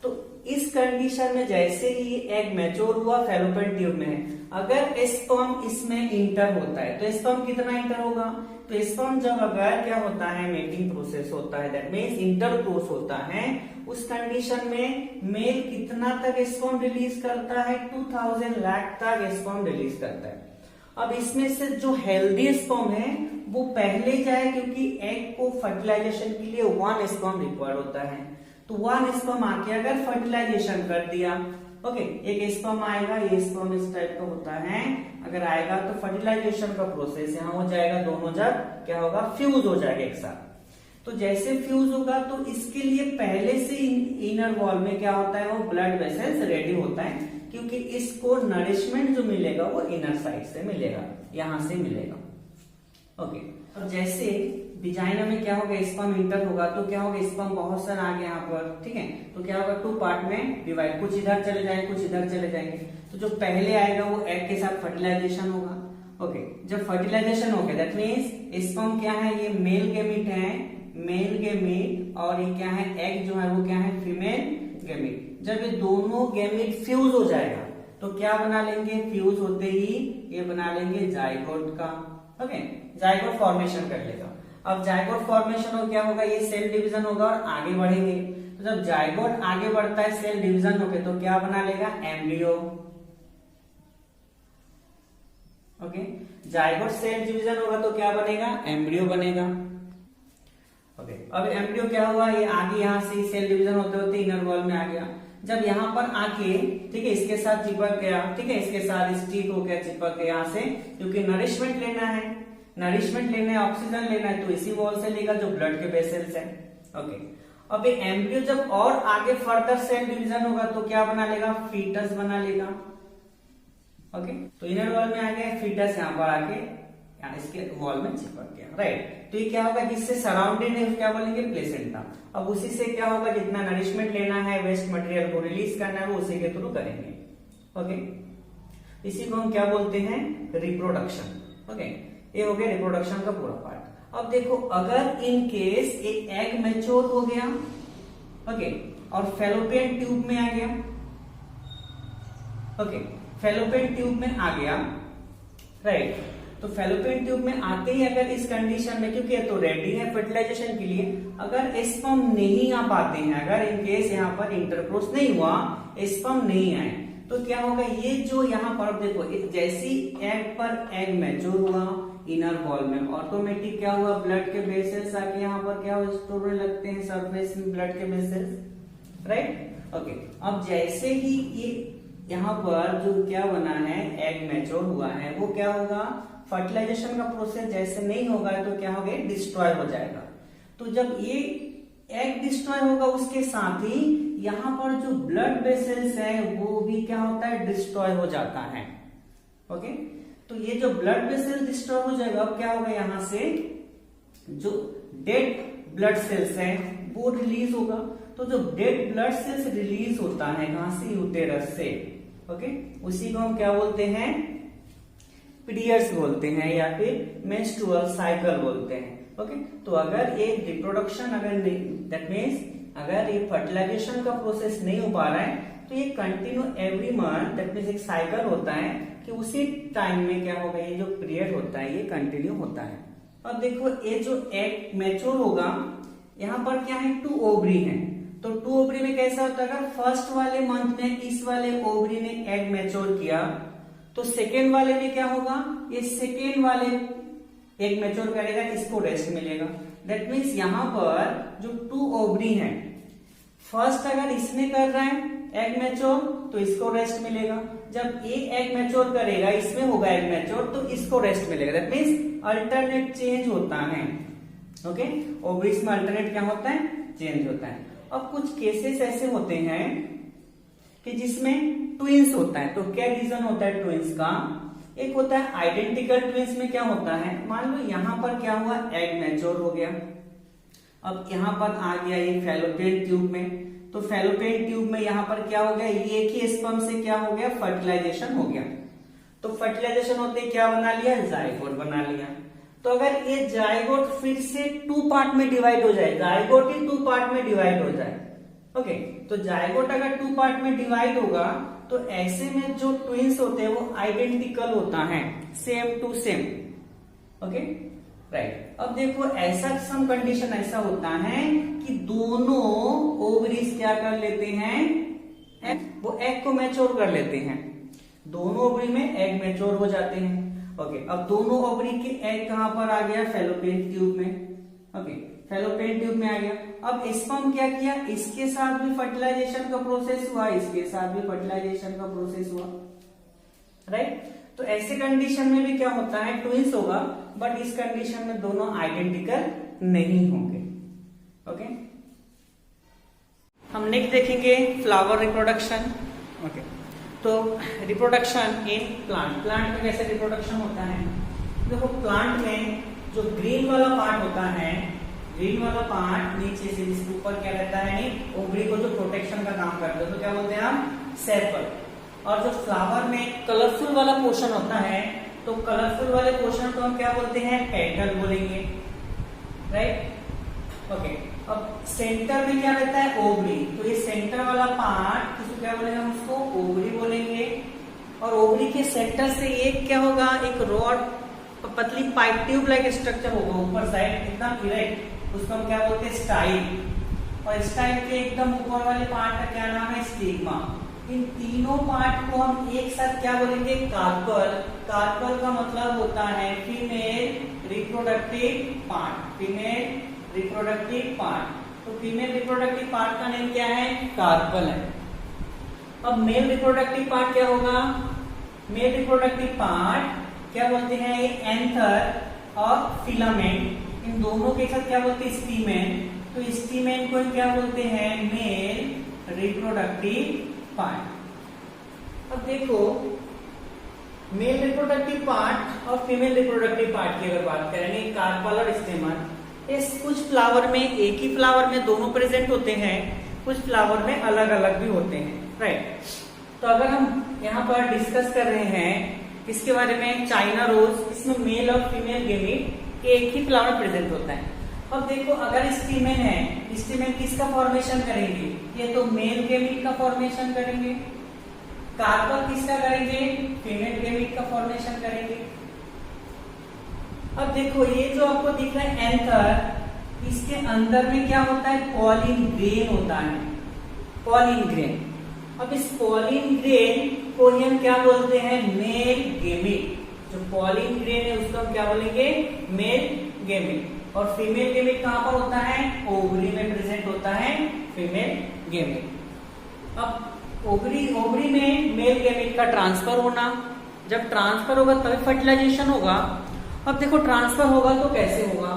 तो इस कंडीशन में जैसे ही एग मैच्योर हुआ, फैलोपियन ट्यूब में है, अगर स्पर्म इसमें इंटर होता है तो स्पर्म कितना इंटर होगा, तो स्पर्म जब अगर क्या होता है, मेटिंग प्रोसेस होता है, दैट मींस इंटरकोर्स होता है, उस कंडीशन में मेल कितना तक स्पर्म रिलीज करता है, 2000 लाख तक स्पर्म रिलीज करता है। अब इसमें से जो हेल्दी स्पर्म है वो पहले जाए, क्योंकि एग को फर्टिलाइजेशन के लिए 1 स्पर्म रिक्वायर्ड होता है। तो 1 स्पर्म आके अगर फर्टिलाइजेशन कर दिया, ओके, एक स्पर्म आएगा, ये स्पर्म इस टाइप का होता है, अगर आएगा तो फर्टिलाइजेशन का प्रोसेस यहाँ हो जाएगा, दोनों जब क्या होगा, फ्यूज हो जाएगा एक साथ। तो जैसे फ्यूज होगा तो इसके लिए पहले से इनर वॉल में क्या होता है, वो ब्लड वेसल्स रेडी होता है, क्योंकि इसको नरिशमेंट जो मिलेगा वो इनर साइड से मिलेगा, यहां से मिलेगा। ओके, अब जैसे विजाइना में क्या होगा, स्पर्म इंटर होगा तो क्या होगा, स्पर्म बहुत सारा आ गया यहाँ पर, ठीक है, तो क्या होगा, 2 पार्ट में डिवाइड, कुछ इधर चले जाएंगे, कुछ इधर चले जाएंगे। तो जो पहले आएगा वो एग के साथ फर्टिलाइजेशन होगा। ओके, जब फर्टिलाइजेशन हो गया, दैट मीन्स स्पर्म क्या है, ये मेल गेमिट है, मेल गेमिट, और ये क्या है, एग जो है वो क्या है, फीमेल गेमिट। जब ये दोनों गेमिट फ्यूज हो जाएगा तो क्या बना लेंगे, फ्यूज होते ही ये बना लेंगे जाइगोट का। ओके, जाइगोट फॉर्मेशन कर लेगा। अब जाइगोट फॉर्मेशन हो क्या होगा, ये सेल डिवीजन होगा और आगे बढ़ेंगे। तो जब जाइगोट आगे बढ़ता है, सेल डिवीजन हो गए, तो क्या बना लेगा, embryo. Okay, zygote cell division होगा तो क्या बनेगा, एम्ब्रियो बनेगा। ओके, अब एम्ब्रियो क्या हुआ, ये आगे यहां से सेल डिवीजन होते होते इनर वॉल में आ गया। जब यहाँ पर आके, ठीक है, इसके साथ चिपक गया, ठीक है, इसके साथ स्टिक हो गया, चिपक गया यहाँ से, क्योंकि नरिशमेंट लेना है, नरिशमेंट लेना है, ऑक्सीजन लेना है, तो इसी वॉल से लेगा जो ब्लड के वेसल्स है। ओके, अब ये एम्ब्रियो जब और आगे फर्दर सेल डिवीजन होगा तो क्या बना लेगा, फीटस बना लेगा। ओके, तो इनर वॉल में आ गया फीटस, यहाँ पर आके इसके वॉल में चिपक गया, राइट। तो ये क्या होगा, जिससे सराउंडेड है क्या बोलेंगे, प्लेसेंटा। अब उसी से क्या होगा, जितना नरिशमेंट लेना है, वेस्ट मटेरियल को रिलीज करना है, वो उसी के थ्रू करेंगे। ओके, इसी को हम क्या बोलते हैं, रिप्रोडक्शन। ओके, ये हो गया रिप्रोडक्शन का पूरा पार्ट। अब देखो, अगर इन केस एक एग मैच्योर हो गया, ओके, और फैलोपियन ट्यूब में आ गया, ओके, फैलोपियन ट्यूब में आ गया, राइट, तो फैलोपियन ट्यूब में आते ही अगर इस कंडीशन में, क्योंकि ये तो रेडी है फर्टिलाइजेशन के लिए, अगर स्पर्म नहीं आ पाते हैं, अगर इन केस यहाँ पर इंटरकोर्स नहीं हुआ, स्पर्म नहीं आए, तो क्या होगा, ये जो यहाँ पर देखो, जैसी एग पर एग मैच्योर हुआ इनर वॉल में, ऑटोमेटिक क्या हुआ, ब्लड के वेसल्स आके यहाँ पर क्या स्टोर होने लगते हैं, सरफेस में ब्लड के वेसल्स, राइट। ओके, अब जैसे ही ये यहाँ पर जो क्या बना है, एग मैच्योर हुआ है, वो क्या होगा, फर्टिलाइजेशन का प्रोसेस जैसे नहीं होगा तो क्या होगा, डिस्ट्रॉय हो जाएगा। तो जब ये एग डिस्ट्रॉय होगा, उसके साथ ही यहाँ पर जो ब्लड वेसल्स है वो भी क्या होता है, डिस्ट्रॉय हो जाता है। ओके, तो ये जो ब्लड वेसल डिस्ट्रॉय हो जाएगा, अब क्या होगा, यहाँ से जो डेड ब्लड सेल्स है वो रिलीज होगा। तो जो डेड ब्लड सेल्स रिलीज होता है कहां से, यूटेरस से, ओके, उसी को हम क्या बोलते हैं, पीरियड्स बोलते हैं, या फिर मेंस्ट्रुअल साइकिल बोलते हैं। ओके, तो अगर ये रिप्रोडक्शन, अगर दैट मीन्स अगर ये फर्टिलाइजेशन का प्रोसेस नहीं हो पा रहा है, तो ये continue every month, that means एक साइकिल होता है कि उसी टाइम में क्या होगा, ये जो पीरियड होता है ये कंटिन्यू होता है। अब देखो, ये जो एग मैच्योर होगा, यहाँ पर क्या है, 2 ओवरी है, तो 2 ओवरी में कैसा होता है, अगर फर्स्ट वाले मंथ में इस वाले ओवरी ने एग मैच्योर किया, तो सेकेंड वाले में क्या होगा, ये सेकेंड वाले एग मैच्योर करेगा, इसको रेस्ट मिलेगा। दैट मीन्स यहाँ पर जो 2 ओवरी है, फर्स्ट अगर इसने कर रहा है एग मैच्योर तो इसको रेस्ट मिलेगा, जब ये एग मैच्योर करेगा, इसमें होगा एग मैच्योर, तो इसको रेस्ट मिलेगा। दैट मीन्स अल्टरनेट चेंज होता है। ओके, ओवरीज में अल्टरनेट क्या होता है, चेंज होता है। अब कुछ केसेस ऐसे होते हैं कि जिसमें ट्विंस होता है, तो क्या रीजन होता है ट्विंस का, एक होता है आइडेंटिकल ट्विंस में क्या होता है, मान लो यहाँ पर क्या हुआ, एग मैच्योर हो गया, अब यहाँ पर आ गया ये फैलोपियन ट्यूब में, तो फैलोपियन ट्यूब में यहाँ पर क्या हो गया, ये एक ही स्पर्म से क्या हो गया, फर्टिलाइजेशन हो गया। तो फर्टिलाइजेशन होते क्या बना लिया, जाइगोट बना लिया। तो अगर ये जाइगोट फिर से 2 पार्ट में डिवाइड हो जाए, जाइगोट ही 2 पार्ट में डिवाइड हो जाए, ओके, तो जाइगोट अगर 2 पार्ट में डिवाइड होगा तो ऐसे में जो ट्विंस होते हैं वो आइडेंटिकल होता है, same to same, okay, right. अब देखो ऐसा सम कंडीशन ऐसा होता है कि दोनों ओवरीज क्या कर लेते हैं, वो एग को मैच्योर कर लेते हैं, दोनों ओवरी में एग मैच्योर हो जाते हैं, ओके। अब दोनों ओवरी के एग कहां पर आ गया, फैलोपियन ट्यूब में, ओके, फैलोपियन ट्यूब में आ गया। अब स्पर्म क्या किया, इसके साथ भी फर्टिलाइजेशन का प्रोसेस हुआ, इसके साथ भी फर्टिलाइजेशन का प्रोसेस हुआ, राइट। तो ऐसे कंडीशन में भी क्या होता है, ट्विंस होगा, बट इस कंडीशन में दोनों आइडेंटिकल नहीं होंगे, ओके। हम नेक्स्ट देखेंगे फ्लावर रिप्रोडक्शन, ओके। तो रिप्रोडक्शन इन प्लांट, प्लांट में कैसे रिप्रोडक्शन होता है, देखो प्लांट में जो ग्रीन वाला पार्ट होता है, ग्रीन वाला पार्ट नीचे से जिसके ऊपर क्या रहता है, ओवरी को जो प्रोटेक्शन का काम करता है, तो क्या बोलते हैं हम, सेपल। और जो फ्लावर में कलरफुल वाला पोर्शन होता है, तो कलरफुल वाले पोर्शन को हम क्या बोलते हैं, पेटल बोलेंगे, राइट, ओके। अब सेंटर में क्या रहता है, ओवरी, तो ये सेंटर वाला पार्ट किसको क्या बोलेंगे, हम उसको ओवरी बोलेंगे। और ओवरी के सेंटर से एक क्या होगा, एक रॉड पतली पाइप ट्यूब लाइक स्ट्रक्चर होगा ऊपर साइड एकदम इरेक्ट, उसको हम क्या बोलते हैं, स्टाइल। और स्टाइल के एकदम ऊपर वाले पार्ट का क्या नाम है, स्टिग्मा। इन तीनों पार्ट को हम एक साथ क्या बोलेंगे, कार्पल। कार्पल का मतलब होता है female reproductive part, female reproductive part. तो फीमेल रिप्रोडक्टिव पार्ट का नेम क्या है, कार्पल है। अब मेल रिप्रोडक्टिव पार्ट क्या होगा, मेल रिप्रोडक्टिव पार्ट क्या बोलते हैं, ये एंथर और फिलामेंट, इन दोनों के साथ क्या बोलते हैं, स्टीमेन। तो स्टीमेन को क्या बोलते हैं, मेल रिप्रोडक्टिव पार्ट। अब देखो मेल रिप्रोडक्टिव पार्ट और फीमेल रिप्रोडक्टिव पार्ट की अगर बात करेंगे, कार्पल और स्टेमन, इस कुछ फ्लावर में, एक ही फ्लावर में दोनों प्रेजेंट होते हैं, कुछ फ्लावर में अलग अलग भी होते हैं, राइट। तो अगर हम यहाँ पर डिस्कस कर रहे हैं इसके बारे में, चाइना रोज, इसमें मेल और फीमेल गेमीट एक ही फ्लावर प्रेजेंट होता है। अब देखो अगर स्टीमेन है, स्टीमेन किसका फॉर्मेशन करेंगे, ये तो मेल गेमीट का फॉर्मेशन करेंगे। कार्पल किसका करेंगे, फीमेल गेमीट का फॉर्मेशन करेंगे। अब देखो ये जो आपको दिख रहा है एंथर, इसके अंदर में क्या होता है, पॉलिन ग्रेन होता है, पॉलिन ग्रेन। अब इस पॉलिन ग्रेन को हम क्या बोलते हैं, मेल गेमीट। जो पॉलिन ग्रेन है उसको हम क्या बोलेंगे, मेल गेमीट। और फीमेल गेमीट कहां पर होता है, ओवरी में प्रेजेंट होता है फीमेल गेमीट। अब ओवरी में मेल गेमीट का ट्रांसफर होना, जब ट्रांसफर होगा तभी फर्टिलाइजेशन होगा। अब देखो ट्रांसफर होगा तो कैसे होगा,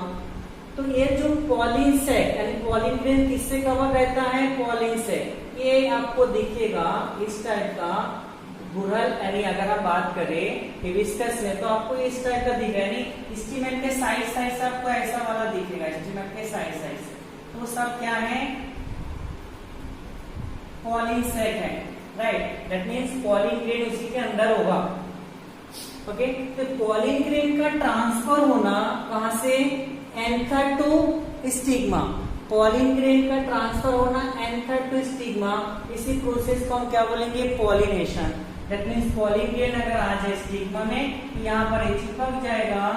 तो ये जो पॉलिन सेक यानी पॉलिन ग्रेन किससे कवर रहता है, पॉलिन सेक। ये आपको दिखेगा इस टाइप का गुड़हल, यानी अगर आप बात करें हिबिस्कस में तो आपको इस टाइप का दिखेगा, यानी स्टीमेन के साइड से आपको ऐसा वाला दिखेगा, स्टीमेन के साइड से। तो सब क्या है, पॉलिन सेक है, right. That means pollen grain उसी के अंदर होगा, ओके। तो पॉलिन ग्रेन का ट्रांसफर होना कहां से, anther to stigma. Pollen grain का ट्रांसफर होना एंथर टू स्टिग्मा, इसी प्रोसेस को हम क्या बोलेंगे, pollination. That means pollen grain अगर आ जाए स्टिग्मा में, यहाँ पर चिपक जाएगा,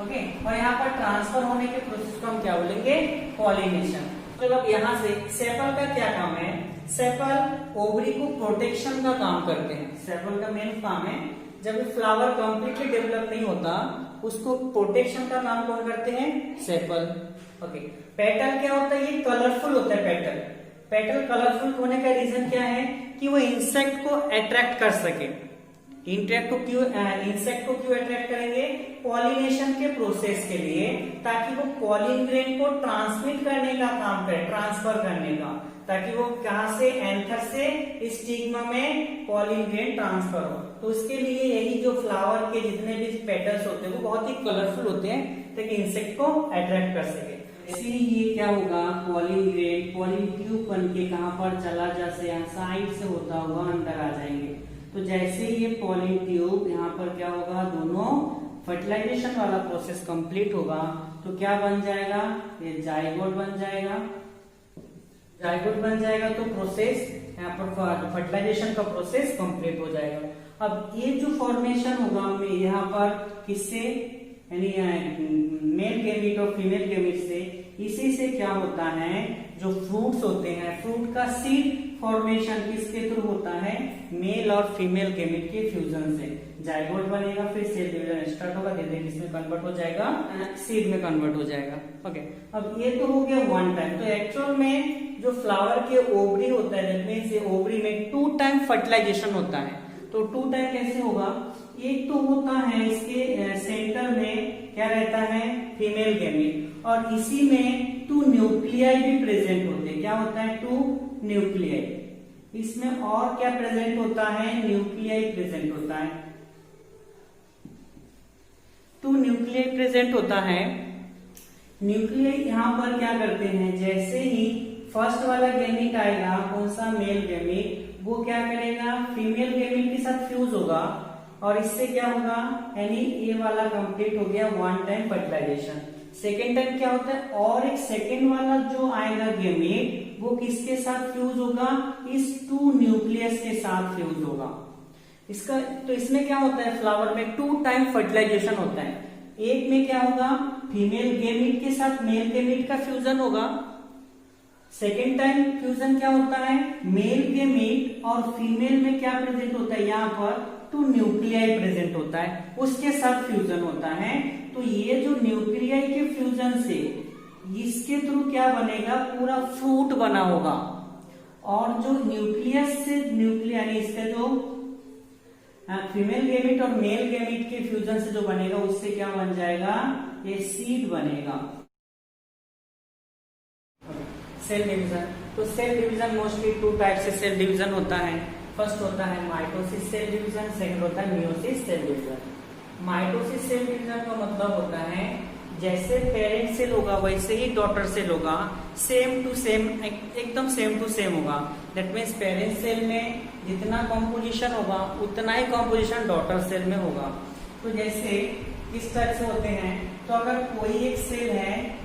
ओके। और यहाँ पर ट्रांसफर होने के प्रोसेस को हम क्या बोलेंगे, पॉलिनेशन। तो अब यहाँ से सेपल का क्या काम है, सेपल ओवरी को प्रोटेक्शन का काम करते हैं। सेपल का मेन काम है, जब फ्लावर कंप्लीटली डेवलप नहीं होता उसको प्रोटेक्शन का काम कौन करते हैं, सेपल, ओके। पेटल क्या होता है, ये कलरफुल होता है पेटल। पेटल कलरफुल होने का रीजन क्या है कि वो इंसेक्ट को अट्रैक्ट कर सके। इंसेक्ट को क्यों अट्रैक्ट करेंगे, पॉलिनेशन के प्रोसेस के लिए, ताकि वो पॉलिन ग्रेन को ट्रांसमिट करने का काम करे, ट्रांसफर करने का, ताकि वो कहां से, एंथर से स्टिग्मा में पॉलिन ग्रेन ट्रांसफर हो। तो उसके लिए यही जो फ्लावर के जितने भी पेटल्स होते हैं वो बहुत ही कलरफुल होते हैं ताकि इंसेक्ट को अट्रैक्ट कर सके। ऐसे ही ये क्या होगा, पॉलिन ग्रेड पॉलिन ट्यूब बन के कहाँ पर चला, जैसे यहाँ साइड से होता हुआ अंदर आ जाएंगे। तो जैसे ही ये पॉलिन ट्यूब यहाँ पर क्या होगा, दोनों फर्टिलाइजेशन वाला प्रोसेस कंप्लीट होगा तो क्या बन जाएगा, ये जाइगोट बन जाएगा। जाइगोट बन जाएगा तो प्रोसेस यहाँ पर फर्टिलाइजेशन का प्रोसेस कंप्लीट हो जाएगा। अब ये जो फॉर्मेशन होगा हमें यहाँ पर किससे, यानी मेल गैमीट और फीमेल गैमीट से, इसी से क्या होता है, जो फ्रूट्स होते हैं, फ्रूट का सीड फॉर्मेशन किसके थ्रू होता है, मेल और फीमेल गैमीट के फ्यूजन से जाइगोट बनेगा, फिर सेल डिवीजन स्टार्ट होगा, धीरे धीरे किसमें कन्वर्ट हो जाएगा, सीड में कन्वर्ट हो जाएगा। ओके, अब ये तो हो गया वन टाइम। तो एक्चुअल में जो फ्लावर के ओवरी होता है, दैट मींस ये ओवरी में 2 टाइम फर्टिलाइजेशन होता है। तो 2 टाइम कैसे होगा, एक तो होता है इसके सेंटर में क्या रहता है, फीमेल गैमीट, और इसी में 2 न्यूक्लियाई भी प्रेजेंट होते हैं। क्या होता है, 2 न्यूक्लियाई। इसमें और क्या प्रेजेंट होता है, न्यूक्लियाई प्रेजेंट होता है, 2 न्यूक्लियाई प्रेजेंट होता है। न्यूक्लियाई यहाँ पर क्या करते हैं, जैसे ही फर्स्ट वाला गैमीट आएगा, कौन सा, मेल गैमीट, वो क्या करेगा, फीमेल गैमीट के साथ फ्यूज होगा और इससे क्या होगा, यानी ये वाला कंप्लीट हो गया 1 टाइम फर्टिलाइजेशन। सेकेंड टाइम क्या होता है, और एक सेकेंड वाला जो आएगा गैमीट, वो किसके साथ फ्यूज होगा, इस 2 न्यूक्लियस के साथ फ्यूज होगा। इसका तो इसमें क्या होता है, फ्लावर में 2 टाइम फर्टिलाइजेशन होता है। एक में क्या होगा, फीमेल गैमीट के साथ मेल गैमीट का फ्यूजन होगा। सेकेंड टाइम फ्यूजन क्या होता है, मेल गैमीट और फीमेल में क्या प्रेजेंट होता है, यहाँ पर 2 न्यूक्लियाई प्रेजेंट होता है, उसके साथ फ्यूजन होता है। तो ये जो न्यूक्लियाई के फ्यूजन से इसके थ्रू क्या बनेगा, पूरा फ्रूट बना होगा। और जो न्यूक्लियस से न्यूक्लिया, यानी इसका जो फीमेल गैमीट और मेल गैमीट के फ्यूजन से जो बनेगा, उससे क्या बन जाएगा, ये सीड बनेगा। सेल डिवीजन, तो सेल डिवीजन मोस्टली 2 टाइप से सेल डिवीजन होता है। फर्स्ट होता है माइटोसिस सेल डिवीजन, सेकंड होता है meiosis cell division. Mitosis cell division का मतलब होता है जैसे पेरेंट सेल होगा वैसे ही डॉटर सेल होगा, सेम टू सेम, एकदम सेम टू सेम होगा। दैट मीन्स पेरेंट सेल में जितना कॉम्पोजिशन होगा उतना ही कॉम्पोजिशन डॉटर सेल में होगा। तो जैसे किस तरह से होते हैं, तो अगर कोई एक सेल है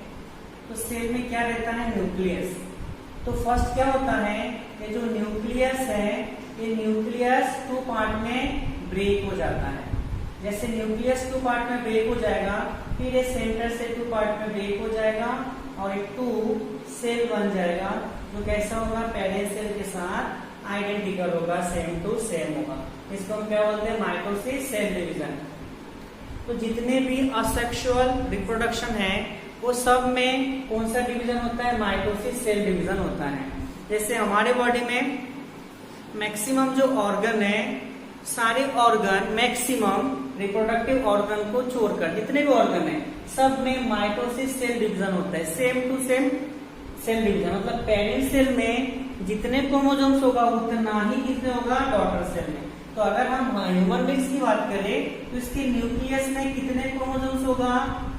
तो सेल में क्या रहता है, न्यूक्लियस। तो फर्स्ट क्या होता है, ये जो न्यूक्लियस है, ये न्यूक्लियस 2 पार्ट में ब्रेक हो जाता है। जैसे न्यूक्लियस 2 पार्ट में ब्रेक हो जाएगा, फिर ये सेंटर से 2 पार्ट में ब्रेक हो जाएगा और एक 2 सेल बन जाएगा, जो कैसा होगा, पेरेंट सेल के साथ आइडेंटिकल होगा, सेम टू सेम होगा। इसको हम क्या बोलते हैं, माइटोसिस सेल डिवीजन। तो जितने भी असेक्सुअल रिप्रोडक्शन है वो सब में कौन सा डिवीजन होता है, माइटोसिस सेल डिवीजन होता है। जैसे हमारे बॉडी में मैक्सिमम जो ऑर्गन है, सारे ऑर्गन मैक्सिमम रिप्रोडक्टिव ऑर्गन को छोड़कर जितने भी ऑर्गन है सब में माइटोसिस सेल डिवीजन होता है, same to same cell division. मतलब पेरेंट सेल में जितने क्रोमोसोम्स होगा उतना ही कितने होगा, डॉटर सेल में। तो अगर हम ह्यूमन बींग्स की बात करें तो इसके न्यूक्लियस में कितने क्रोमोसोम्स होगा,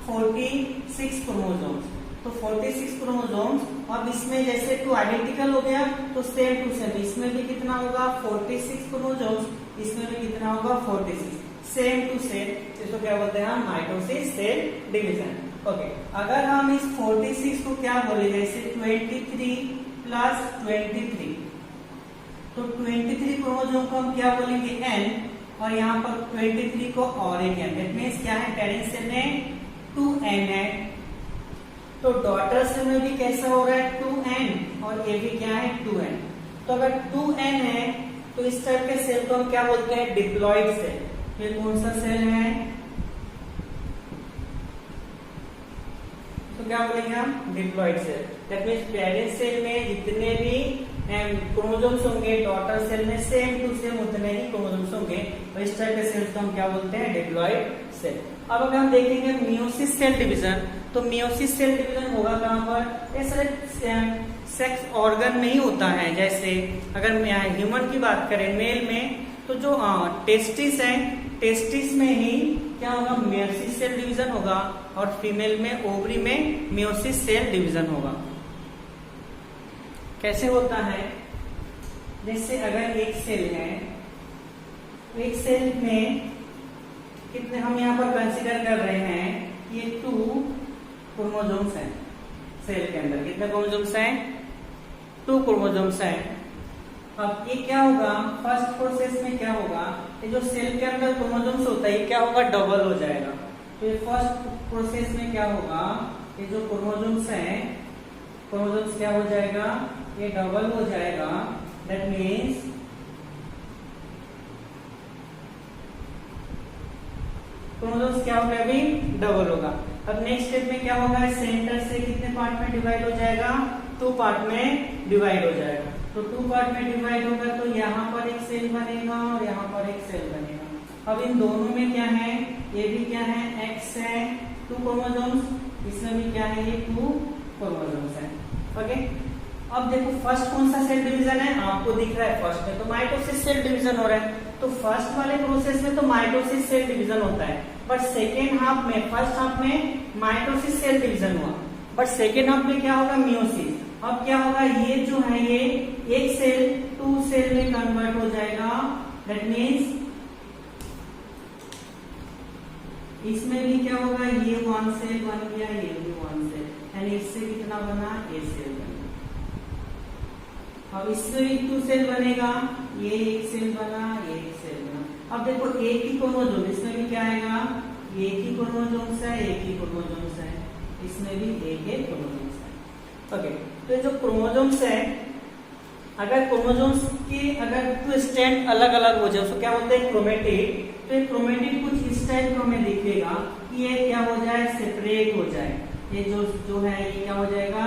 46 क्रोमोसोम्स। तो 46 क्रोमोसोम्स, अब इसमें जैसे 2 आइडेंटिकल हो गया तो सेम टू सेम, इसमें भी कितना होगा, 46 क्रोमोसोम्स, इसमें भी कितना होगा, 46, सेम टू सेम। इसको क्या बोलते हैं हम, माइटोसिस सेल डिवीजन। ओके, अगर हम इस 46 को क्या बोले, जैसे 23 प्लस 23, तो 23 क्रोमोसोम को हम क्या बोलेंगे, एन, और यहाँ पर 23 को और एक एन। दैट मींस क्या है, पेरेंट सेल में 2n है, तो डॉटर सेल में भी कैसा हो रहा है, 2n, और ये भी क्या है, 2n। तो अगर 2n है तो इस टाइप के सेल को हम क्या बोलते हैं, डिप्लॉइड सेल। ये कौन सा सेल है, तो क्या बोलेंगे हम, diploid cell. That means parent cell में जितने भी क्रोमोसोम्स होंगे, डॉटर सेल में सेम टू सेम उतने ही क्रोमोसोम्स होंगे, और इस टाइप के सेल्स को हम क्या बोलते हैं, डिप्लॉइड सेल। अब अगर हम देखेंगे मियोसिस सेल डिवीजन, तो मियोसिस सेल डिवीजन होगा कहाँ पर, ये सारे सेक्स ऑर्गन में ही होता है। जैसे अगर ह्यूमन की बात करें, मेल में तो जो टेस्टिस है, टेस्टिस में ही क्या होगा, मेयोसिस सेल डिवीजन होगा, और फीमेल में ओवरी में मेयोसिस सेल डिवीजन होगा। कैसे होता है, जैसे अगर एक सेल है, एक सेल में कितने हम यहाँ पर कंसीडर कर रहे हैं, ये 2 क्रोमोसोम्स हैं सेल के अंदर। कितने क्रोमोसोम्स हैं, 2 क्रोमोसोम्स हैं। अब ये क्या होगा, फर्स्ट प्रोसेस में क्या होगा, ये जो सेल के अंदर क्रोमोसोम्स होता है ये क्या होगा, डबल हो जाएगा। तो ये फर्स्ट प्रोसेस में क्या होगा, ये जो क्रोमोसोम्स हैं, क्रोमोसोम्स क्या हो जाएगा, ये डबल हो जाएगा। दैट मीन्स क्रोमोसोम्स क्या होगा, अभी डबल होगा। अब नेक्स्ट स्टेप में क्या होगा, सेंटर से कितने पार्ट में डिवाइड हो जाएगा, 2 पार्ट में डिवाइड हो जाएगा। तो 2 पार्ट में डिवाइड होगा तो यहाँ पर एक सेल बनेगा और यहाँ पर एक सेल बनेगा। अब इन दोनों में क्या है, ये भी क्या है, एक्स है, 2 क्रोमोसोम्स, इसमें भी क्या है, ये 2 क्रोमोसोम्स है। ओके, अब देखो फर्स्ट कौन सा सेल डिवीजन है, आपको दिख रहा है फर्स्ट में तो माइटोसिस सेल डिवीजन हो रहा है। तो फर्स्ट वाले प्रोसेस में तो माइटोसिस सेल डिवीजन होता है, बट सेकेंड हाफ में, फर्स्ट हाफ में माइटोसिस सेल डिवीजन हुआ, बट सेकेंड हाफ में क्या होगा, मियोसिस। अब क्या होगा, ये जो है ये एक सेल 2 सेल में कन्वर्ट हो जाएगा। दैट मीन्स इसमें भी क्या होगा, ये 1 सेल बन गया, ये भी 1 सेल, यानी इससे कितना बना, ये सेल बना। अब इससे भी 2 सेल बनेगा, ये एक सेल बना, ये एक सेल बना। अब देखो एक ही क्रोमोसोम, इसमें भी क्या आएगा, एक ही क्रोमोसोम्स है, एक ही क्रोमोसोम्स है, इसमें भी एक ही क्रोमोसोम्स है। ओके, तो ये जो क्रोमोसोम्स है, अगर क्रोमोसोम्स की अगर 2 स्ट्रैंड अलग अलग हो जाए उसको क्या बोलते हैं, क्रोमेटिड। तो ये क्रोमेटिड कुछ इस टाइप का हमें दिखेगा कि ये क्या हो जाए, सेपरेट हो जाए। ये जो है ये क्या हो जाएगा,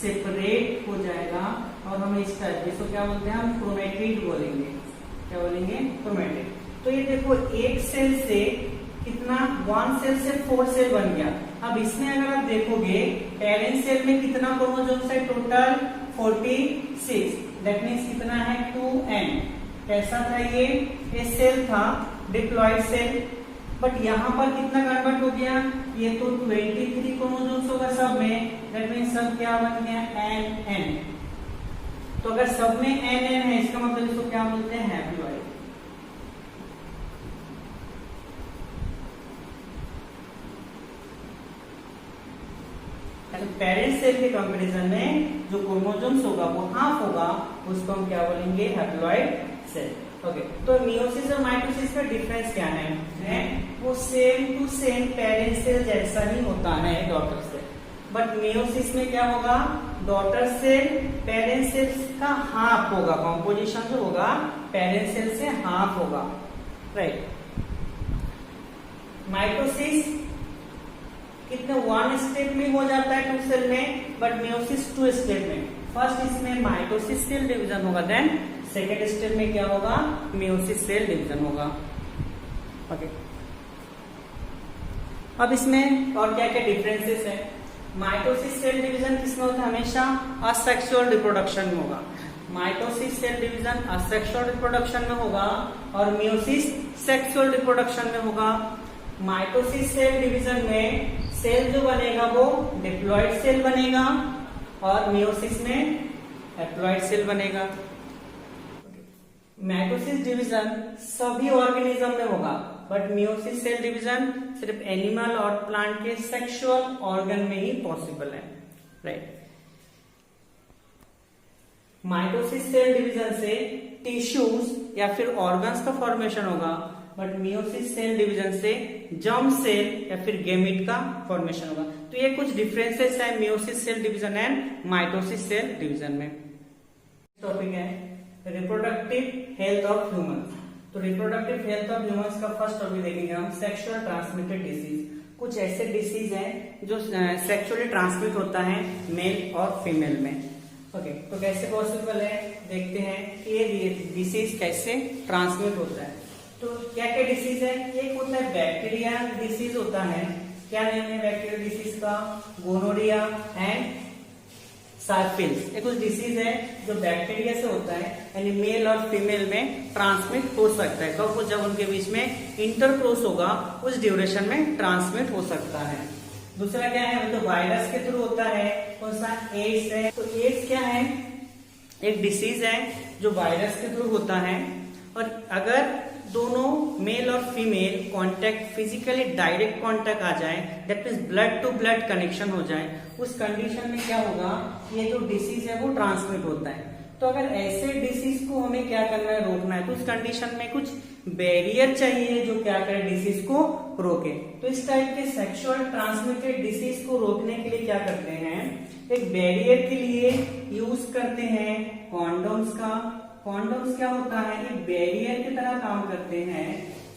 सेपरेट हो जाएगा, और हमें इस टाइप, इसको क्या बोलते हैं, हम क्रोमेटिड बोलेंगे। क्या बोलेंगे, क्रोमेटिड। तो ये देखो एक सेल से कितना, 1 सेल से 4 सेल बन गया। अब इसमें अगर आप देखोगे पेरेंट सेल में कितना क्रोमोसोम्स है, टोटल 46। दैट मीन्स कितना है, 2n। कैसा था ये सेल था डिप्लॉइड सेल, बट यहाँ पर कितना कन्वर्ट हो गया, ये तो 23 क्रोमोसोम्स होगा सब में। दैट मीन्स सब क्या बन गया, nn। तो अगर सब में nn है, इसका मतलब इसको क्या बोलते हैं, हैप्लॉइड। पेरेंट सेल के कंपैरिजन में जो क्रोमोसोम्स होगा वो हाफ होगा, उसको हम क्या बोलेंगे, हैप्लॉइड सेल। ओके, तो मियोसिस और माइटोसिस में डिफरेंस क्या है, वो same to same parent cell जैसा ही होता है डॉटर सेल, बट मियोसिस में क्या होगा, डॉटर सेल पेरेंट सेल का हाफ होगा, कॉम्पोजिशन जो होगा पेरेंट सेल से हाफ होगा, राइट। माइटोसिस कितने 1 स्टेप में हो जाता है 2 सेल में, बट मियोसिस 2 स्टेप में। फर्स्ट इसमें माइटोसिस सेल डिवीजन होगा, देन सेकेंड स्टेप में क्या होगा, मियोसिस सेल डिवीजन होगा। ओके, अब इसमें और क्या क्या डिफरेंसेस है। माइटोसिस सेल डिवीजन किसमें होता है, हमेशा असेक्सुअल रिप्रोडक्शन में होगा। Mitosis cell division asexual reproduction में होगा और मियोसिस सेक्सुअल रिप्रोडक्शन में होगा। माइटोसिस सेल डिवीजन में सेल जो बनेगा वो डिप्लॉइड सेल बनेगा और मियोसिस में हैप्लॉइड सेल बनेगा। माइटोसिस डिवीजन सभी ऑर्गेनिज्म में होगा, बट मियोसिस सेल डिवीजन सिर्फ एनिमल और प्लांट के सेक्सुअल ऑर्गन में ही पॉसिबल है, राइट। माइटोसिस सेल डिवीजन से टिश्यूज या फिर ऑर्गन्स का फॉर्मेशन होगा, बट मियोसिस सेल डिवीजन से जर्म सेल या फिर गैमेट का फॉर्मेशन होगा। तो ये कुछ डिफरेंसेस है meiosis cell division and mitosis cell division में। टॉपिक है रिप्रोडक्टिव हेल्थ ऑफ ह्यूमंस। तो रिप्रोडक्टिव हेल्थ ऑफ ह्यूमंस का फर्स्ट टॉपिक देखेंगे हम, सेक्सुअल ट्रांसमिटेड डिसीज। कुछ ऐसे डिसीज हैं जो सेक्सुअली ट्रांसमिट होता है मेल और फीमेल में। ओके, तो कैसे पॉसिबल है देखते हैं कि ये डिसीज कैसे ट्रांसमिट होता है। तो क्या क्या डिसीज है, एक होता है बैक्टीरिया डिसीज होता है। क्या नेम है बैक्टीरिया डिसीज का, गोनोरिया एंड साइफिल्स, ये कुछ डिसीज है जो बैक्टीरिया से होता है, यानी मेल और फीमेल में ट्रांसमिट हो सकता है। कब? जब उनके बीच में इंटरक्रॉस होगा उस ड्यूरेशन में ट्रांसमिट हो सकता है। दूसरा क्या है? तो वायरस के थ्रू होता है। कौन सा? एड्स है। तो एड्स क्या है? एक डिसीज है जो वायरस के थ्रू होता है, और अगर दोनों मेल और female contact, physically direct contact आ जाए, that means blood to blood connection हो जाए, उस कंडीशन में क्या होगा? ये जो डिसीज है वो ट्रांसमिट होता है। तो अगर ऐसे डिसीज को हमें क्या करना है? रोकना है। तो उस कंडीशन में कुछ बैरियर चाहिए जो क्या करे? डिसीज को रोके। तो इस टाइप के सेक्सुअल ट्रांसमिटेड डिसीज को रोकने के लिए क्या करते हैं? एक बैरियर के लिए यूज करते हैं कॉन्डोम्स का। कॉन्डोम्स क्या होता है? एक बैरियर की तरह काम करते हैं,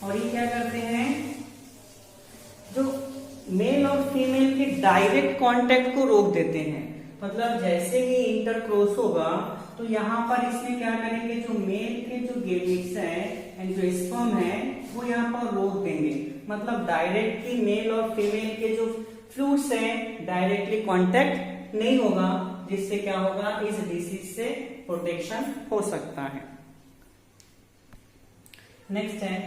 और ये क्या करते हैं? जो मेल और फीमेल के डायरेक्ट कांटेक्ट को रोक देते हैं। मतलब जैसे ही इंटरक्रॉस होगा तो यहाँ पर इसमें क्या करेंगे? जो मेल के जो गेमेट्स है एंड जो स्पर्म है वो यहाँ पर रोक देंगे। मतलब डायरेक्टली मेल और फीमेल के जो फ्लूइड्स हैं डायरेक्टली कांटेक्ट नहीं होगा, जिससे क्या होगा? इस डिसीज से प्रोटेक्शन हो सकता है। नेक्स्ट है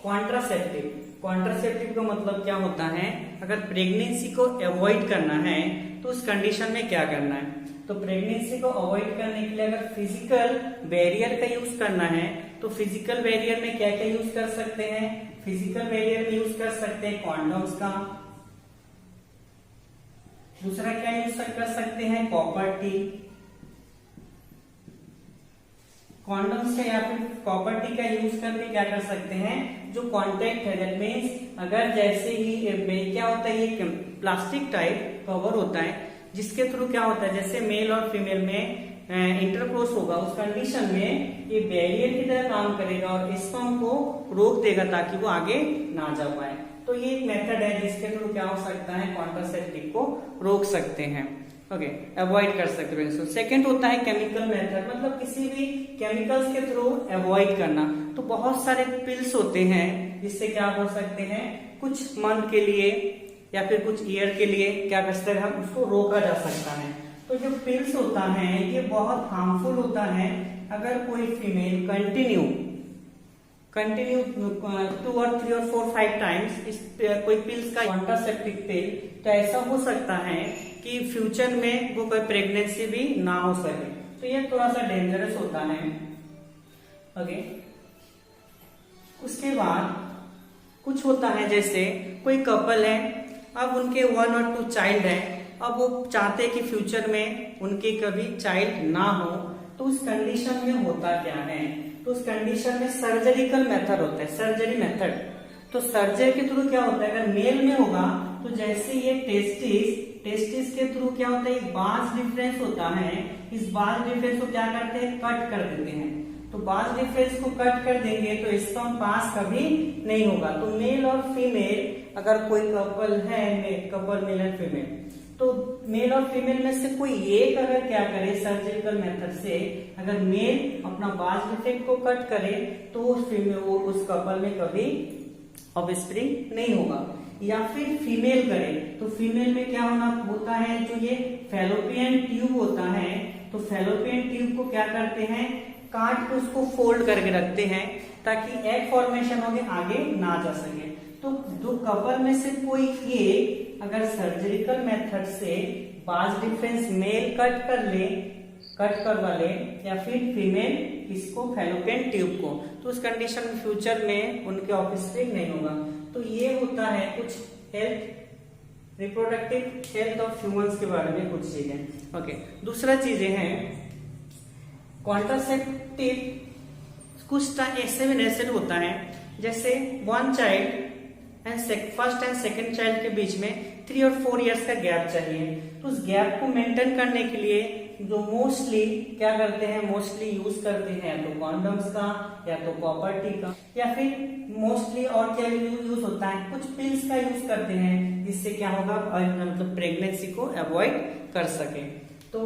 कॉन्ट्रासेप्टिव। कॉन्ट्रासेप्टिव का मतलब क्या होता है? अगर प्रेगनेंसी को अवॉइड करना है तो उस कंडीशन में क्या करना है? तो प्रेगनेंसी को अवॉइड करने के लिए अगर फिजिकल बैरियर का यूज करना है तो फिजिकल बैरियर में क्या क्या यूज कर सकते हैं? फिजिकल बैरियर में यूज कर सकते हैं कॉन्डोम्स का। दूसरा क्या यूज कर सकते हैं? Copper T. कॉन्डोम्स का या फिर कॉपर टी का यूज करके क्या कर सकते हैं? जो कांटेक्ट है, दैट मीन्स अगर जैसे ही क्या होता है? ये प्लास्टिक टाइप कवर होता है जिसके थ्रू क्या होता है? जैसे मेल और फीमेल में इंटरक्रॉस होगा, उस कंडीशन में ये बैरियर की तरह काम करेगा और स्पर्म को रोक देगा ताकि वो आगे ना जा पाए। तो ये एक मेथड है जिसके थ्रू क्या हो सकता है? कॉन्ट्रासेप्टिव को रोक सकते हैं। ओके, अवॉइड कर सकते हैं। सेकेंड होता है केमिकल मेथड, मतलब किसी भी केमिकल्स के थ्रू अवॉइड करना। तो बहुत सारे पिल्स होते हैं जिससे क्या हो सकते हैं? कुछ मंथ के लिए या फिर कुछ ईयर के लिए क्या कर सकते हैं? हम उसको रोका जा सकता है। तो जो पिल्स होता है ये बहुत हार्मफुल होता है। अगर कोई फीमेल कंटिन्यू 2 और 3 और 4 5 टाइम्स इस कोई पिल्स का कॉन्ट्रासेप्टिव पिल, तो ऐसा हो सकता है कि फ्यूचर में वो कोई प्रेगनेंसी भी ना हो सके। तो ये थोड़ा सा डेंजरस होता है। ओके, उसके बाद कुछ होता है जैसे कोई कपल है, अब उनके 1 और 2 चाइल्ड है, अब वो चाहते हैं कि फ्यूचर में उनके कभी चाइल्ड ना हो। तो उस कंडीशन में होता क्या है? तो उस कंडीशन में सर्जरिकल मेथड होता है, सर्जरी मेथड। तो सर्जरी के थ्रू क्या होता है? अगर मेल में होगा तो जैसे ये टेस्टिस के थ्रू क्या होता है? एक बाज डिफरेंस होता है, इस बाज डिफरेंस को क्या करते हैं? कट कर देते हैं। तो बाज डिफरेंस को कट कर देंगे तो स्पर्म पास कभी नहीं होगा। तो मेल और फीमेल अगर कोई कपल है, कपल मेल एंड फीमेल, तो मेल और फीमेल में से कोई एक अगर क्या करे? सर्जिकल मेथड से अगर मेल अपना बाज डिफेक्ट को कट करे तो उस कपल में कभी ऑफस्प्रिंग नहीं होगा। या फिर फीमेल करे तो फीमेल में क्या होता है? जो ये फैलोपियन ट्यूब होता है, तो फैलोपियन ट्यूब को क्या करते हैं? काट के उसको फोल्ड करके रखते हैं ताकि एग फॉर्मेशन होके आगे ना जा सके। तो दो कपल में से कोई एक अगर सर्जरिकल मेथड से बाज डिफरेंस मेल कट करवा ले या फिर फीमेल इसको फैलोपियन ट्यूब को, तो उस कंडीशन में फ्यूचर में उनके ऑफस्प्रिंग नहीं होगा। तो ये होता है कुछ health, reproductive health of humans के बारे में कुछ चीजें। ओके, दूसरा चीजें हैं कॉन्ट्रासेप्टिव। कुछ ऐसे भी नेसेड होता है जैसे 1 child and first and second child के बीच में 3 और 4 इयर्स का गैप चाहिए। तो उस गैप को मेंटेन करने के लिए जो मोस्टली क्या करते हैं? मोस्टली यूज करते हैं तो कॉन्डम्स का या तो कॉपर टी का, या फिर मोस्टली और क्या यूज होता है? कुछ पिल्स का यूज करते हैं जिससे क्या होगा? मतलब प्रेगनेंसी को अवॉइड कर सके। तो